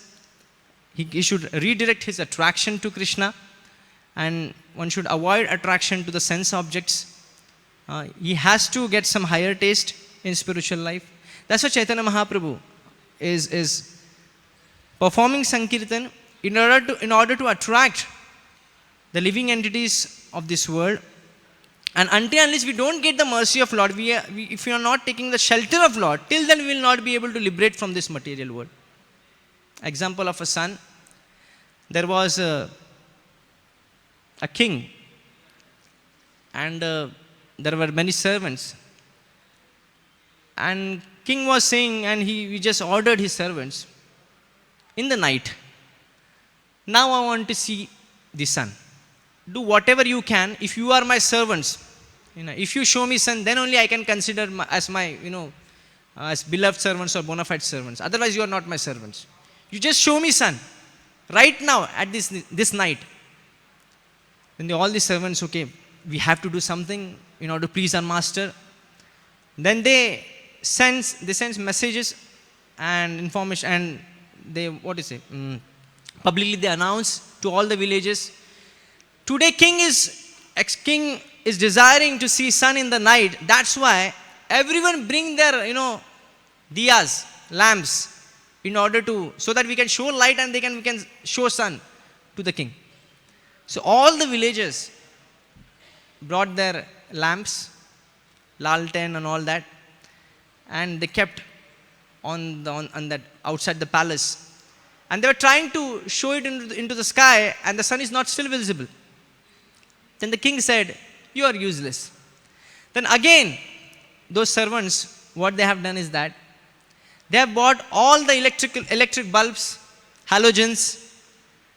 He should redirect his attraction to Krishna, and one should avoid attraction to the sense objects. He has to get some higher taste in spiritual life. That's why Chaitanya Mahaprabhu is performing Sankirtan in order to attract the living entities of this world. And until unless we don't get the mercy of Lord, if we are not taking the shelter of Lord, till then we will not be able to liberate from this material world. Example of a son. There was a king, and there were many servants. And king was saying, and he just ordered his servants in the night, now I want to see the sun. Do whatever you can. If you are my servants, if you show me sun, then only I can consider as my as beloved servants or bona fide servants. Otherwise you are not my servants. You just show me sun right now at this night. Then all the servants, okay, we have to do something in order to please our master. Then they send messages and information, and they publicly they announce to all the villages, today king is desiring to see sun in the night. That's why everyone bring their diyas, lamps, in order to, so that we can show light and we can show sun to the king. So all the villagers brought their lamps, lalten and all that, and they kept on that outside the palace, and they were trying to show it into the sky, and the sun is not still visible. Then the king said, you are useless. Then again, those servants, what they have done is that they have bought all the electric bulbs, halogens,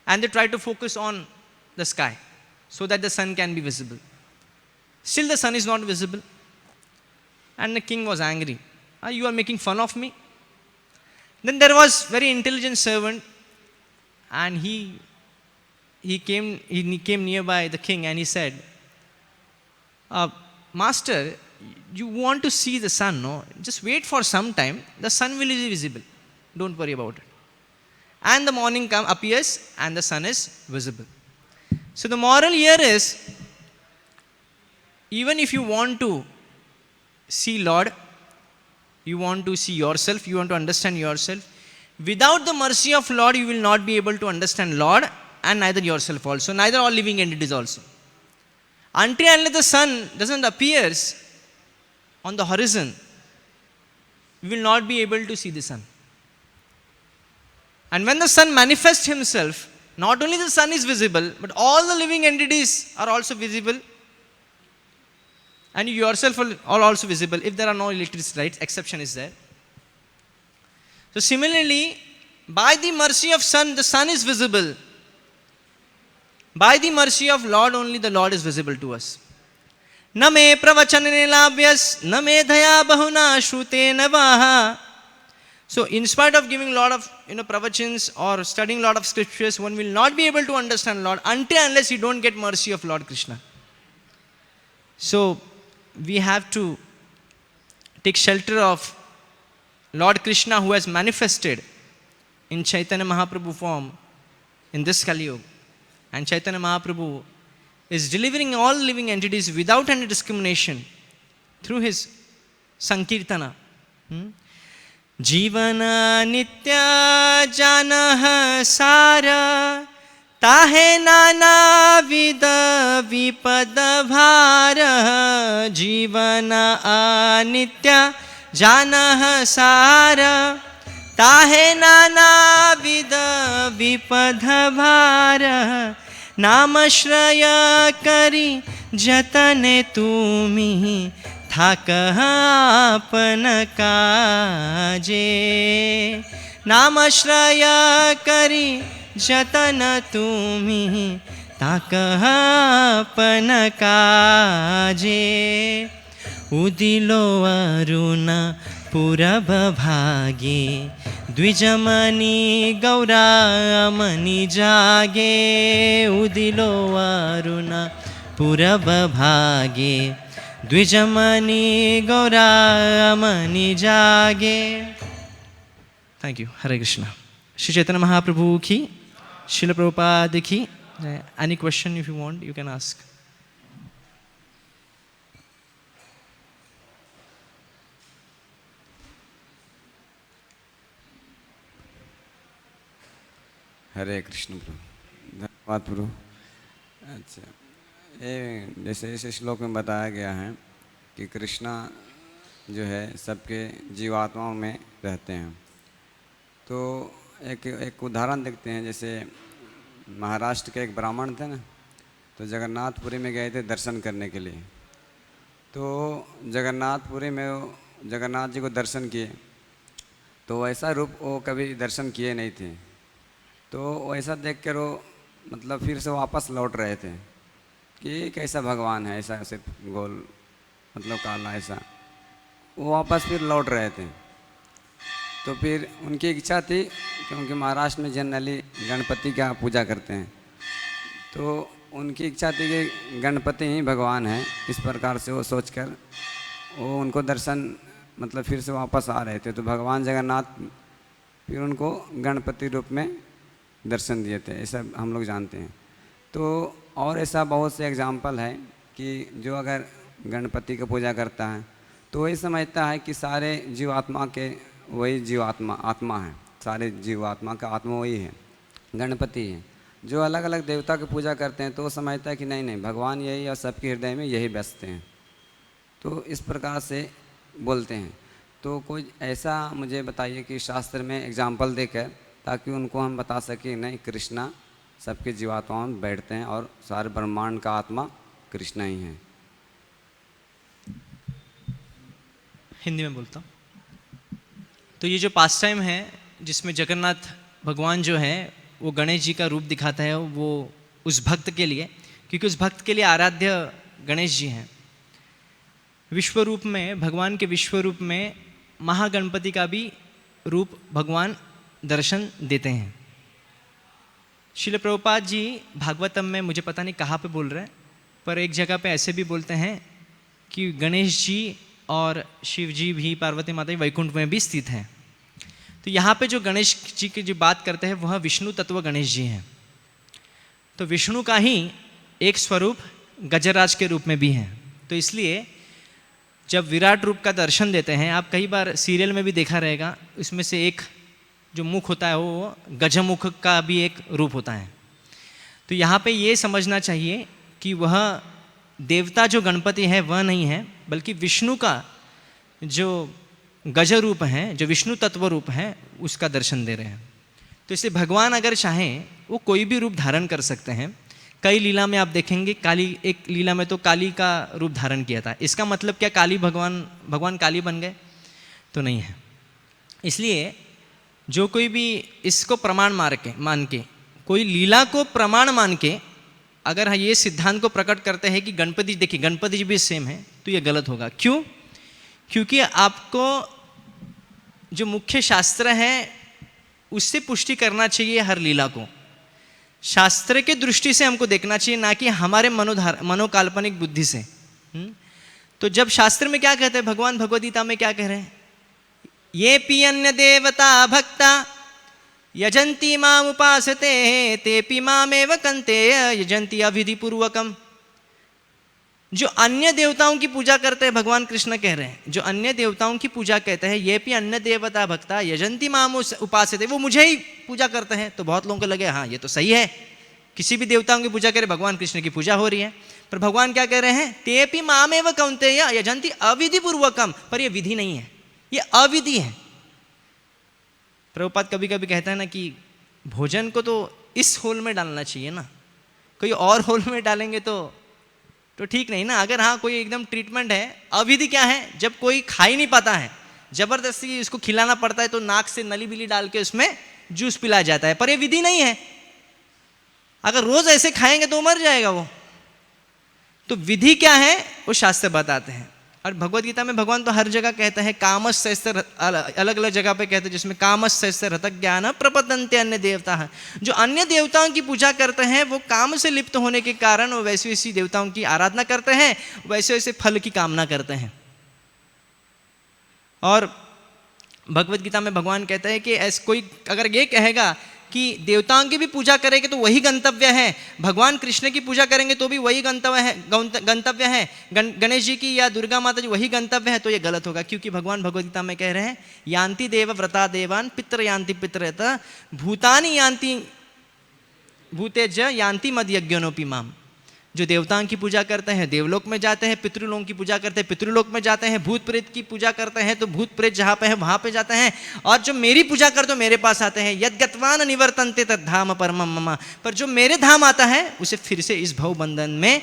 and they try to focus on the sky so that the sun can be visible. Still the sun is not visible. And the king was angry. You are making fun of me? Then there was very intelligent servant, and he came nearby the king, and he said, Master, you want to see the sun, no? Just wait for some time, the sun will be visible. Don't worry about it. And the morning appears and the sun is visible. So the moral here is, even if you want to see Lord, you want to see yourself, you want to understand yourself, without the mercy of Lord, you will not be able to understand Lord and neither yourself also, neither all living entities also. Until and unless the sun doesn't appear on the horizon, we will not be able to see the sun. And when the sun manifests himself, not only the sun is visible, but all the living entities are also visible. And you yourself are also visible if there are no electricity lights, exception is there. So similarly, by the mercy of sun, the sun is visible. By the mercy of Lord only, the Lord is visible to us. न मे प्रवचने लाभ्यस् न मेधया बहुना श्रुतेन वाह. So in spite of giving a lot of pravachans or studying a lot of scriptures, one will not be able to understand Lord until unless you don't get mercy of Lord Krishna. So we have to take shelter of Lord Krishna, who has manifested in Chaitanya Mahaprabhu form in this Kali Yuga. And Chaitanya Mahaprabhu is delivering all living entities without any discrimination through his Sankirtana. Jivana nitya janah sara tahe nana vida vipada bhara. Jivana anitya janah sara tahe nana vida vipada bhara. नामश्रय करी जतने तुमी थाक आपन काजे. नामश्रय करी जतन तुमी थाक आपन काजे. उदिलो अरुण पूरब भागे द्विजमणि गौरामणि जागे. उदिलो अरुण पूरब भागे द्विजमणि गौरामणि जागे. Thank you. Hare Krishna. Shri Chaitanya Mahaprabhu ki, Srila Prabhupada ki. Any question if you want, you can ask. हरे कृष्ण प्रभु. धन्यवाद प्रभु. अच्छा, ये जैसे इस श्लोक में बताया गया है कि कृष्णा जो है सबके जीवात्माओं में रहते हैं. तो एक उदाहरण देखते हैं. जैसे महाराष्ट्र के एक ब्राह्मण थे ना, तो जगन्नाथपुरी में गए थे दर्शन करने के लिए. तो जगन्नाथपुरी में जगन्नाथ जी को दर्शन किए, तो वैसा रूप वो कभी दर्शन किए नहीं थे. तो ऐसा देख कर वो मतलब फिर से वापस लौट रहे थे कि कैसा भगवान है, ऐसा सिर्फ गोल मतलब काला ऐसा. वो वापस फिर लौट रहे थे. तो फिर उनकी इच्छा थी, क्योंकि महाराष्ट्र में जनरली गणपति का पूजा करते हैं, तो उनकी इच्छा थी कि गणपति ही भगवान है. इस प्रकार से वो सोचकर वो उनको दर्शन मतलब फिर से वापस आ रहे थे. तो भगवान जगन्नाथ फिर उनको गणपति रूप में दर्शन दिए थे, ऐसा हम लोग जानते हैं. तो और ऐसा बहुत से एग्जाम्पल है कि जो अगर गणपति का पूजा करता है तो वही समझता है कि सारे जीवात्मा के वही जीवात्मा आत्मा है. सारे जीवात्मा का आत्मा वही है, गणपति है. जो अलग अलग देवता की पूजा करते हैं तो वो समझता है कि नहीं नहीं भगवान यही और सबके हृदय में यही बसते हैं. तो इस प्रकार से बोलते हैं. तो कोई ऐसा मुझे बताइए कि शास्त्र में एग्जाम्पल देकर, ताकि उनको हम बता सकें नहीं कृष्णा सबके जीवात्माओं में बैठते हैं और सारे ब्रह्मांड का आत्मा कृष्णा ही है. हिंदी में बोलता हूँ. तो ये जो पास टाइम है जिसमें जगन्नाथ भगवान जो है वो गणेश जी का रूप दिखाता है, वो उस भक्त के लिए, क्योंकि उस भक्त के लिए आराध्य गणेश जी हैं. विश्व रूप में, भगवान के विश्व रूप में महागणपति का भी रूप भगवान दर्शन देते हैं. श्रील प्रभुपाद जी भागवतम में, मुझे पता नहीं कहाँ पे बोल रहे हैं, पर एक जगह पे ऐसे भी बोलते हैं कि गणेश जी और शिव जी भी पार्वती माता वैकुंठ में भी स्थित हैं। तो यहाँ पे जो गणेश जी की जो बात करते हैं वह विष्णु तत्व गणेश जी हैं। तो विष्णु का ही एक स्वरूप गजराज के रूप में भी है। तो इसलिए जब विराट रूप का दर्शन देते हैं, आप कई बार सीरियल में भी देखा रहेगा, उसमें से एक जो मुख होता है वो गजमुख का भी एक रूप होता है। तो यहाँ पे ये समझना चाहिए कि वह देवता जो गणपति है वह नहीं है, बल्कि विष्णु का जो गज रूप है, जो विष्णु तत्व रूप है, उसका दर्शन दे रहे हैं। तो इसलिए भगवान अगर चाहें वो कोई भी रूप धारण कर सकते हैं। कई लीला में आप देखेंगे, काली, एक लीला में तो काली का रूप धारण किया था। इसका मतलब क्या काली भगवान काली बन गए? तो नहीं है। इसलिए जो कोई भी इसको प्रमाण मान के कोई लीला को प्रमाण मान के अगर ये सिद्धांत को प्रकट करते हैं कि गणपति, देखिए गणपति जी भी सेम है, तो ये गलत होगा। क्यों? क्योंकि आपको जो मुख्य शास्त्र है उससे पुष्टि करना चाहिए हर लीला को। शास्त्र के दृष्टि से हमको देखना चाहिए, ना कि हमारे मनोकाल्पनिक बुद्धि से। तो जब शास्त्र में क्या कहते हैं, भगवान भगवद गीता में क्या कह रहे हैं, ये पी अन्य देवता भक्ता यजंती माम उपासते तेपि मामेव कंते यजंती अविधि पूर्वकम। जो अन्य देवताओं की पूजा करते हैं, भगवान कृष्ण कह रहे हैं, जो अन्य देवताओं की पूजा कहते हैं, ये भी अन्य देवता भक्ता यजंती माम उपासते, वो मुझे ही पूजा करते हैं। तो बहुत लोगों को लगे हाँ ये तो सही है, किसी भी देवताओं की पूजा करे, भगवान कृष्ण की पूजा हो रही है। पर भगवान क्या कह रहे हैं, तेपि मामेव कौन्तेय यजंती अविधि पूर्वकम। पर ये विधि नहीं है, ये अविधि है। प्रभुपाद कभी कभी कहता है ना कि भोजन को तो इस होल में डालना चाहिए ना, कोई और होल में डालेंगे तो ठीक नहीं ना। अगर हाँ कोई एकदम ट्रीटमेंट है, अविधि क्या है, जब कोई खा ही नहीं पाता है, जबरदस्ती इसको खिलाना पड़ता है, तो नाक से नली बिली डाल के उसमें जूस पिलाया जाता है। पर ये विधि नहीं है। अगर रोज ऐसे खाएंगे तो मर जाएगा वो। तो विधि क्या है वो शास्त्र बताते हैं। और भगवद गीता में भगवान तो हर जगह कहते हैं, कामस्य, अलग अलग जगह पे कहते हैं, जिसमें कामस्य रतज्ञान ज्ञान प्रपतन्ते अन्य देवता है। जो अन्य देवताओं की पूजा करते हैं वो काम से लिप्त होने के कारण वो वैसी वैसी देवताओं की आराधना करते हैं, वैसे वैसे फल की कामना करते हैं। और भगवद गीता में भगवान कहते हैं कि ऐसे कोई अगर ये कहेगा कि देवताओं की भी पूजा करेंगे तो वही गंतव्य है, भगवान कृष्ण की पूजा करेंगे तो भी वही गंतव्य है, गणेश जी की या दुर्गा माता जी वही गंतव्य है, तो ये गलत होगा। क्योंकि भगवान भगवद गीता में कह रहे हैं, यान्ति देव व्रता देवान पितृ यान्ति पितृत भूतानि यान्ति भूतेज यान्ति मद यज्ञनोपि माम। जो देवताओं की पूजा करते हैं देवलोक में जाते हैं, पितृलोक की पूजा करते हैं पितृलोक में जाते हैं, भूत प्रेत की पूजा करते हैं तो भूत प्रेत जहाँ पे है वहाँ पे जाते हैं, और जो मेरी पूजा करते हो मेरे पास आते हैं। यद गत्वान निवर्तन्ते तद्धाम परमम मम। पर जो मेरे धाम आता है उसे फिर से इस भव बंधन में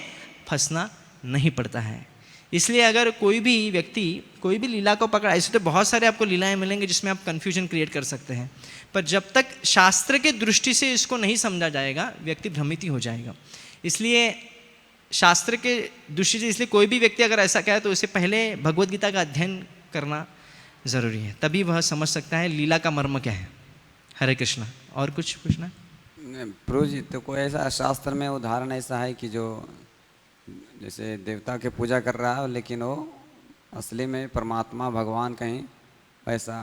फंसना नहीं पड़ता है। इसलिए अगर कोई भी व्यक्ति कोई भी लीला को पकड़ा, ऐसे तो बहुत सारे आपको लीलाएं मिलेंगे जिसमें आप कन्फ्यूजन क्रिएट कर सकते हैं, पर जब तक शास्त्र के दृष्टि से इसको नहीं समझा जाएगा व्यक्ति भ्रमित ही हो जाएगा। इसलिए शास्त्र के दृष्टि से, इसलिए कोई भी व्यक्ति अगर ऐसा कहे तो उसे पहले भगवद गीता का अध्ययन करना जरूरी है, तभी वह समझ सकता है लीला का मर्म क्या है। हरे कृष्णा। और कुछ पूछना? प्रभु जी, तो कोई ऐसा शास्त्र में उदाहरण ऐसा है कि जो जैसे देवता के पूजा कर रहा है लेकिन वो असली में परमात्मा भगवान कहीं, ऐसा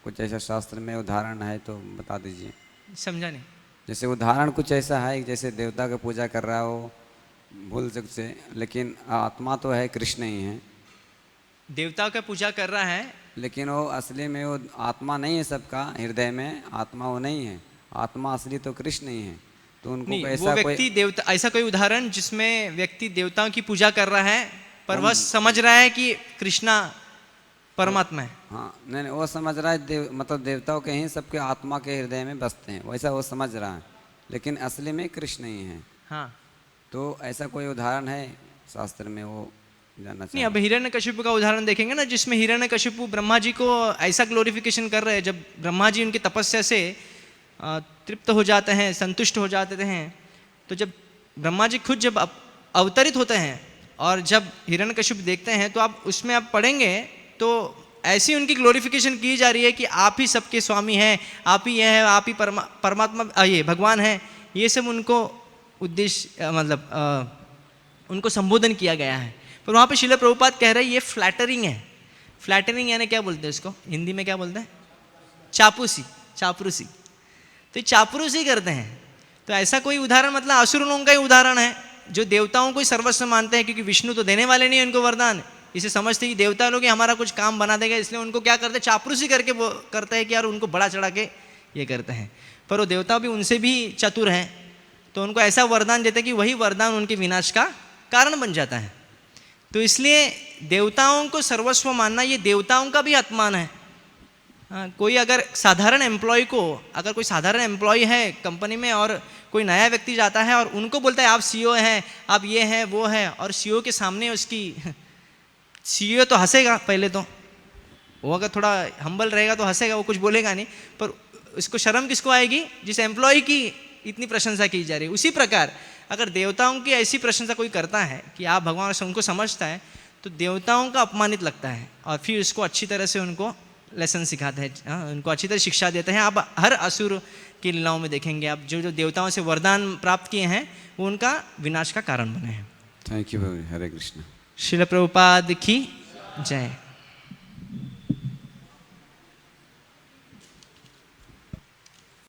कुछ ऐसा शास्त्र में उदाहरण है तो बता दीजिए। समझा नहीं। जैसे उदाहरण कुछ ऐसा है जैसे देवता का पूजा कर रहा हो भूल से, लेकिन आत्मा तो है कृष्ण ही है। देवताओं का पूजा कर रहा है लेकिन वो असली में वो आत्मा नहीं है, सबका हृदय में आत्मा वो नहीं है, आत्मा असली तो कृष्ण ही है। तो उनको ऐसा वो व्यक्ति देवता, ऐसा कोई उदाहरण जिसमें व्यक्ति देवताओं की पूजा कर रहा है पर वह समझ रहा है कि कृष्णा परमात्मा है। हाँ नहीं वो समझ रहा है मतलब देवताओं के ही सबके आत्मा के हृदय में बसते हैं, वैसा वो समझ रहा है, लेकिन असली में कृष्ण ही है। हाँ, तो ऐसा कोई उदाहरण है शास्त्र में वो जानना चाहिए? नहीं, अब हिरण्यकशिपु का उदाहरण देखेंगे ना, जिसमें हिरण्यकशिपु ब्रह्मा जी को ऐसा ग्लोरिफिकेशन कर रहे हैं, जब ब्रह्मा जी उनकी तपस्या से तृप्त हो जाते हैं, संतुष्ट हो जाते हैं, तो जब ब्रह्मा जी खुद जब अवतरित होते हैं और जब हिरण्यकशिपु देखते हैं तो आप उसमें आप पढ़ेंगे तो ऐसी उनकी ग्लोरिफिकेशन की जा रही है कि आप ही सबके स्वामी हैं, आप ही हैं, आप ही परमात्मा ये भगवान हैं। ये सब उनको उद्देश्य मतलब उनको संबोधन किया गया है। पर वहाँ पे श्रील प्रभुपाद कह रहे हैं ये फ्लैटरिंग है। फ्लैटरिंग यानी क्या बोलते हैं इसको हिंदी में, क्या बोलते हैं? चापूसी, चापरूसी। तो चापरूसी करते हैं। तो ऐसा कोई उदाहरण मतलब असुर लोगों का ही उदाहरण है जो देवताओं को ही सर्वस्व मानते हैं, क्योंकि विष्णु तो देने वाले नहीं है उनको वरदान। इसे समझते कि देवता लोग ही हमारा कुछ काम बना देगा, इसलिए उनको क्या करते हैं, चापरूसी करके वो करते हैं कि यार उनको बड़ा चढ़ा के ये करते हैं। पर वो देवता भी उनसे भी चतुर हैं, तो उनको ऐसा वरदान देते हैं कि वही वरदान उनके विनाश का कारण बन जाता है। तो इसलिए देवताओं को सर्वस्व मानना ये देवताओं का भी अपमान है। कोई अगर साधारण एम्प्लॉय को, अगर कोई साधारण एम्प्लॉय है कंपनी में और कोई नया व्यक्ति जाता है और उनको बोलता है आप सीईओ हैं, आप ये हैं वो हैं, और सीईओ के सामने उसकी सीईओ तो हंसेगा पहले, तो वो अगर थोड़ा हम्बल रहेगा तो हंसेगा, वो कुछ बोलेगा नहीं, पर उसको शर्म किसको आएगी? जिस एम्प्लॉय की इतनी प्रशंसा की जा रही है। उसी प्रकार अगर देवताओं की ऐसी प्रशंसा कोई करता है कि आप भगवान से उनको समझता है, तो देवताओं का अपमानित लगता है और फिर उसको अच्छी तरह से उनको लेसन सिखाते हैं, उनको अच्छी तरह शिक्षा देते हैं। आप हर असुर की लीलाओं में देखेंगे, आप जो जो देवताओं से वरदान प्राप्त किए हैं वो उनका विनाश का कारण बने हैं। थैंक यू, हरे कृष्ण। श्रील प्रभुपाद की जय।